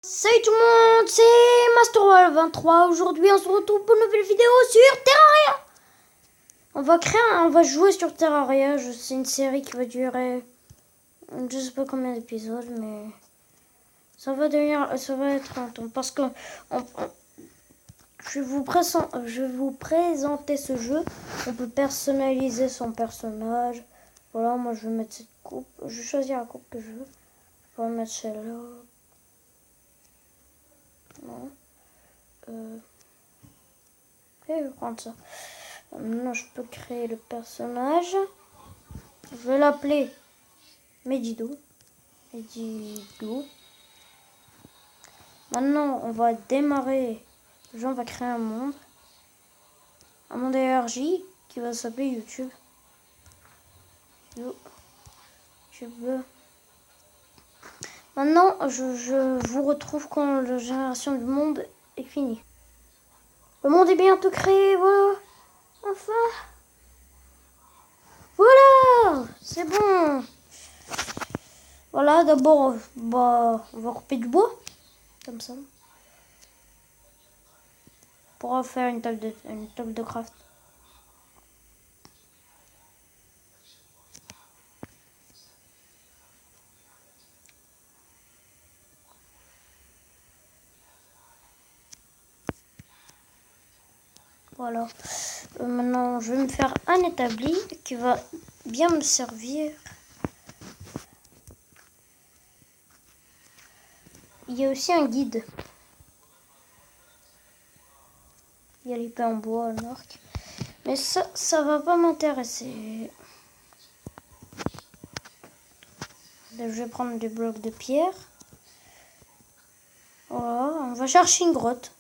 Salut tout le monde, c'est MasterWall23. Aujourd'hui, on se retrouve pour une nouvelle vidéo sur Terraria. On va jouer sur Terraria. C'est une série qui va durer, je sais pas combien d'épisodes, mais ça va être longtemps parce que je vais vous présenter ce jeu. On peut personnaliser son personnage. Voilà, moi je vais mettre cette coupe. Je vais choisir la coupe que je veux. Je vais mettre celle-là. Non. Je vais prendre ça. Maintenant, je peux créer le personnage. Je vais l'appeler Medido. Maintenant, on va démarrer. Déjà, on va créer un monde. Un monde ARJ qui va s'appeler YouTube. YouTube. Maintenant, je vous retrouve quand la génération du monde est finie. Le monde est bientôt créé, voilà. Enfin. Voilà, c'est bon. Voilà, d'abord, on va couper du bois, comme ça, pour faire une table de craft. Voilà. Maintenant, je vais me faire un établi qui va bien me servir. Il y a aussi un guide. Il y a l'épée en bois, un arc. Mais ça va pas m'intéresser. Je vais prendre des blocs de pierre. Voilà, on va chercher une grotte.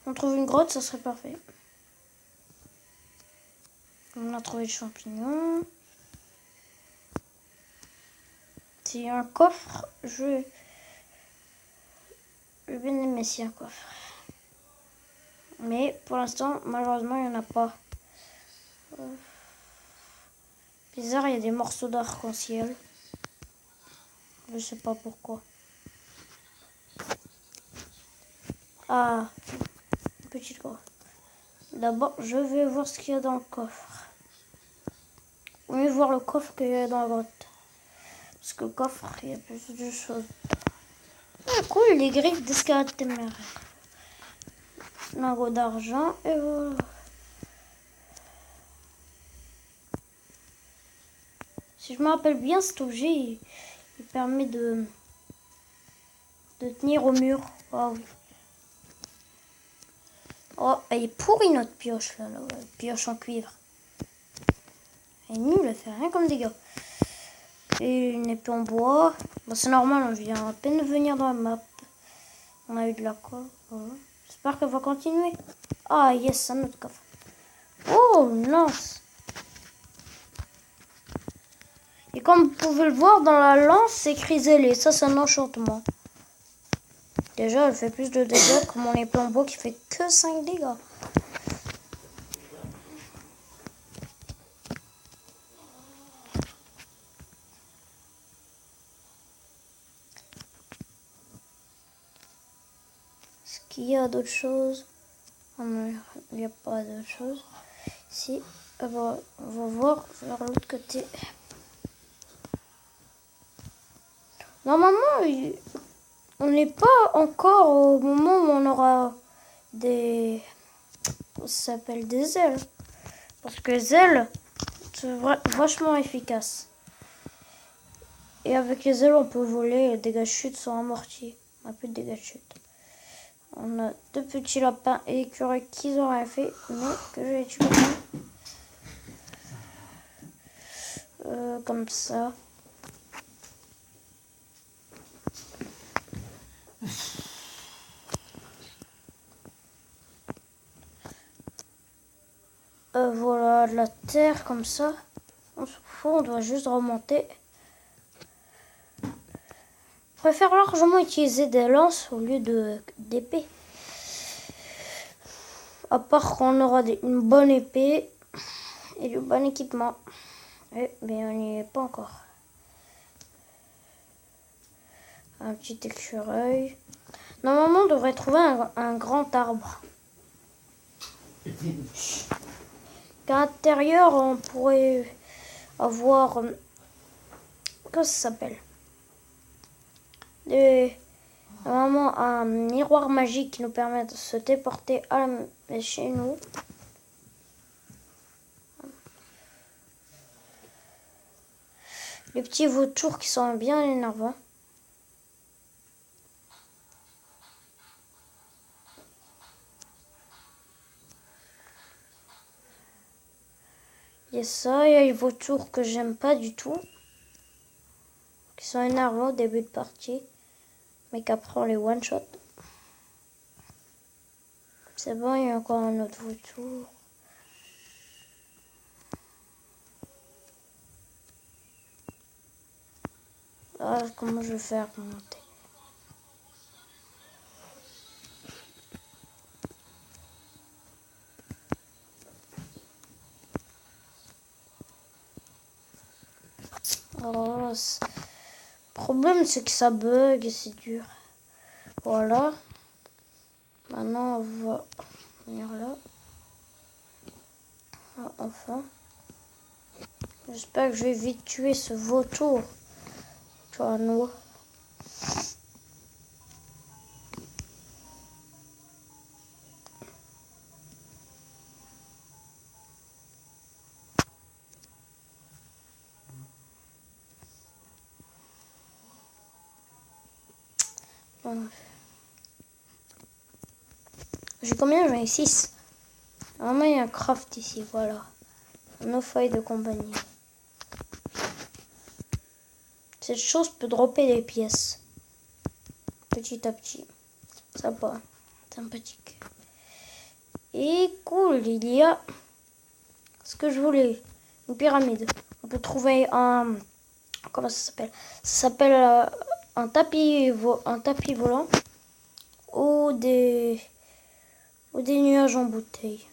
On trouve une grotte, ça serait parfait. On a trouvé le champignon. S'il y a un coffre, je vais bien aimer s'il y a un coffre. Mais pour l'instant, malheureusement, il n'y en a pas. Bizarre, il y a des morceaux d'arc-en-ciel. Je sais pas pourquoi. Ah, une petite grotte. D'abord, je vais voir ce qu'il y a dans le coffre. Vaut mieux voir le coffre qu'il y a dans la grotte. Parce que le coffre, il y a plus de choses. Ah, cool, les griffes des squelettes téméraires. Lingot d'argent, et voilà. Si je me rappelle bien, cet objet, il permet de tenir au mur. Ah oui. Oh, elle est pourrie notre pioche, là, pioche en cuivre. Elle est nulle, elle fait rien comme dégâts. Et une épée en bois. Bon, c'est normal, on vient à peine de venir dans la map. On a eu de la colle. Voilà. J'espère qu'elle va continuer. Ah, yes, un autre coffre. Oh, lance. Et comme vous pouvez le voir, dans la lance, c'est écrit zélé. Ça, c'est un enchantement. Déjà, elle fait plus de dégâts que mon épée en bois qui fait que 5 dégâts. Est-ce qu'il y a d'autres choses? Non, il n'y a pas d'autres choses. Si, on va voir vers l'autre côté. Normalement, on n'est pas encore au moment où on aura des... Ça s'appelle des ailes. Parce que les ailes, c'est vachement efficace. Et avec les ailes, on peut voler. Les dégâts de chute sont amortis. On n'a plus de dégâts de chute. On a deux petits lapins et écureuils qui n'ont rien fait, mais que je vais tuer comme ça. Voilà, de la terre comme ça. On s'en fout, on doit juste remonter. Je préfère largement utiliser des lances au lieu d'épée. À part qu'on aura une bonne épée et du bon équipement. Mais on n'y est pas encore. Un petit écureuil. Normalement, on devrait trouver un grand arbre. À l'intérieur, on pourrait avoir... Comment ça s'appelle? Normalement, un miroir magique qui nous permet de se téléporter chez nous. Les petits vautours qui sont bien énervants. Il y a ça, il y a les vautours que j'aime pas du tout. Qui sont énervants au début de partie. Mais qu'après on les one-shot. C'est bon, il y a encore un autre vautour. Ah, comment je vais faire pour monter? Oh, le problème c'est que ça bug et c'est dur. Voilà. Maintenant on va venir là. Ah, enfin. J'espère que je vais vite tuer ce vautour. Tu vois, nous. J'ai combien? J'en ai 6. Normalement, il y a un craft ici, voilà. Nos feuilles de compagnie. Cette chose peut dropper des pièces. Petit à petit. Sympa. Sympathique. Et cool, il y a ce que je voulais. Une pyramide. On peut trouver un... Comment ça s'appelle? Ça s'appelle un tapis volant. Ou des nuages en bouteille.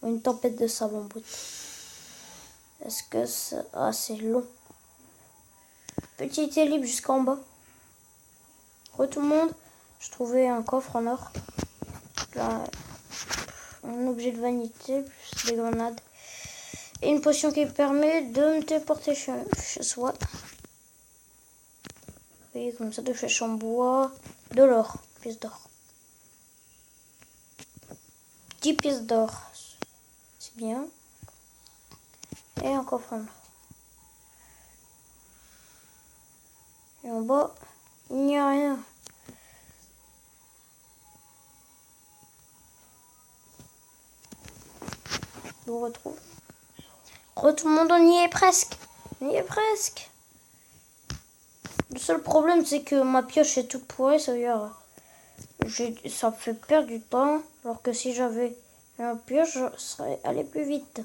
Ou une tempête de sable en bouteille. Est-ce que ça... Ah, c'est long. Petit libre jusqu'en bas. Re tout le monde. J'ai trouvé un coffre en or. Là, un objet de vanité, plus des grenades. Et une potion qui permet de me téléporter chez soi. Oui, comme ça, de flèches en bois. De l'or. Pièces d'or. 10 pièces d'or. C'est bien. Et un coffre en or. Et en bas, il n'y a rien. Je vous retrouve. Tout le monde, on y est presque. On y est presque. Le seul problème, c'est que ma pioche est toute pourrie, ça veut dire... Ça me fait perdre du temps. Alors que si j'avais un pioche, je serais allé plus vite.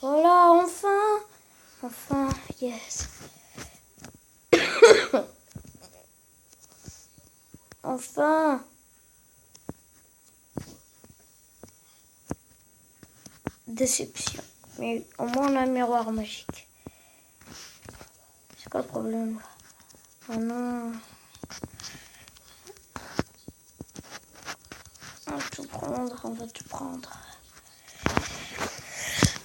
Voilà, enfin. Enfin, yes. Enfin. Déception. Mais au moins on a un miroir magique. C'est quoi le problème là? Oh non. On va tout prendre, on va tout prendre.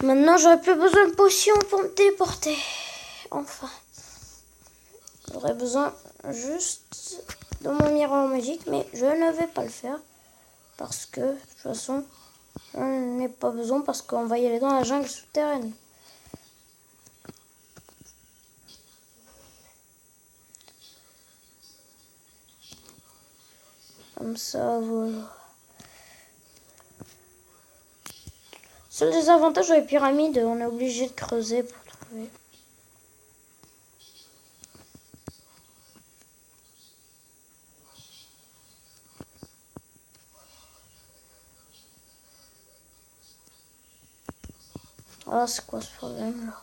Maintenant j'aurai plus besoin de potions pour me téléporter. Enfin. J'aurais besoin juste de mon miroir magique, mais je ne vais pas le faire. Parce que, de toute façon, je n'en ai pas besoin parce qu'on va y aller dans la jungle souterraine. Comme ça, voilà. Seul désavantage des pyramides, on est obligé de creuser pour trouver. Ah, c'est quoi ce problème là?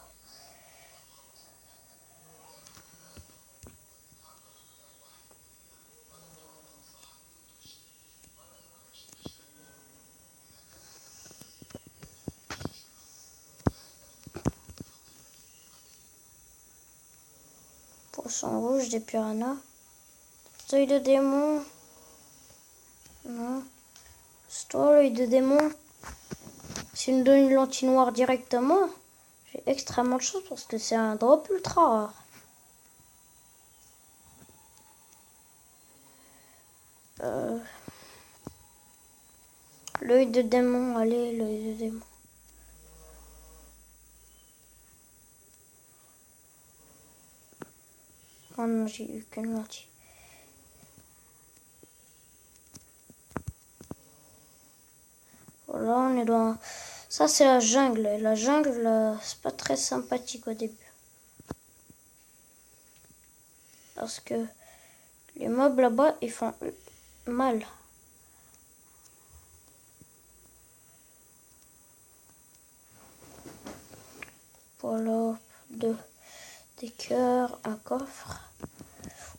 Poisson rouge, des piranhas. œil de démon. Non. C'est toi l'œil de démon. S'il me donne une lentille noire directement, j'ai extrêmement de chance parce que c'est un drop ultra rare. L'œil de démon, allez, l'œil de démon. Oh non, j'ai eu qu'une lentille. Voilà, on est dans... Ça, c'est la jungle. Et la jungle, c'est pas très sympathique au début. Parce que les mobs là-bas, ils font mal. Voilà, des cœurs, un coffre.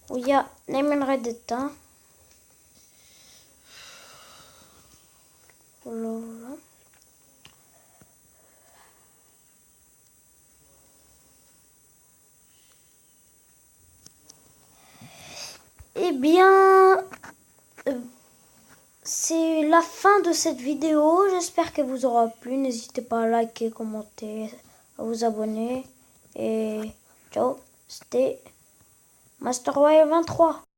Où il y a les minerais d'étain. Voilà, voilà. Eh bien, c'est la fin de cette vidéo. J'espère qu'elle vous aura plu. N'hésitez pas à liker, commenter, à vous abonner. Et ciao, c'était Master Royal 23.